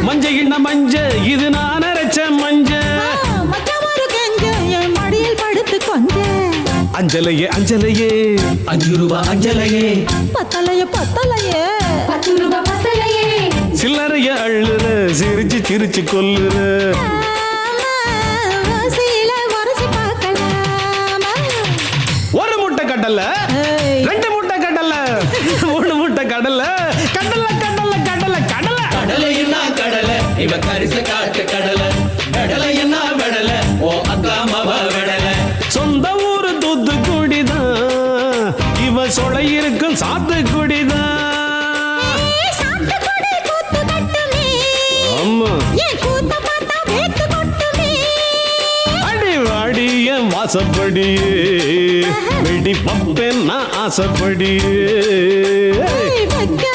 மஞ்ச கிண்ண மஞ்ச இது நான் அரைச்ச மஞ்ச மச்சமாரு கெஞ்ச என் மடியில் படுத்து கொஞ்ச அஞ்சலையே அஞ்சலையே 5 ரூபாய் அஞ்சலையே பத்தலையே பத்தலையே 10 ரூபாய் பத்தலையே சில்லறைய அள்ளுற சிரிச்சு சிரிச்சு கொல்லுற சீல வரசி பார்க்கலாமா ஒரு முட்டை கடலை 2 முட்டை கடலை 3 முட்டை கடலை கடலை கடலை கடலை கடலை கடலைன்னா கடலை இவ கரிச காட்டு கடலை கடலை என்ன வெடலை ஓ அக்கா மவ வெடலை சொந்த ஊரு தூத்துக்குடிதான் இவ சொலை இருக்கும் சாத்துக்குடிதான் சாத்துக்குடி கூத்து கட்டுமே ஆமா ஏன் கூத்த பார்த்தா வேத்து கொட்டுமே அடி வாடி என் வாசப்படியே வெடி பப்பேன் நான் ஆசைப்படியே வைக்க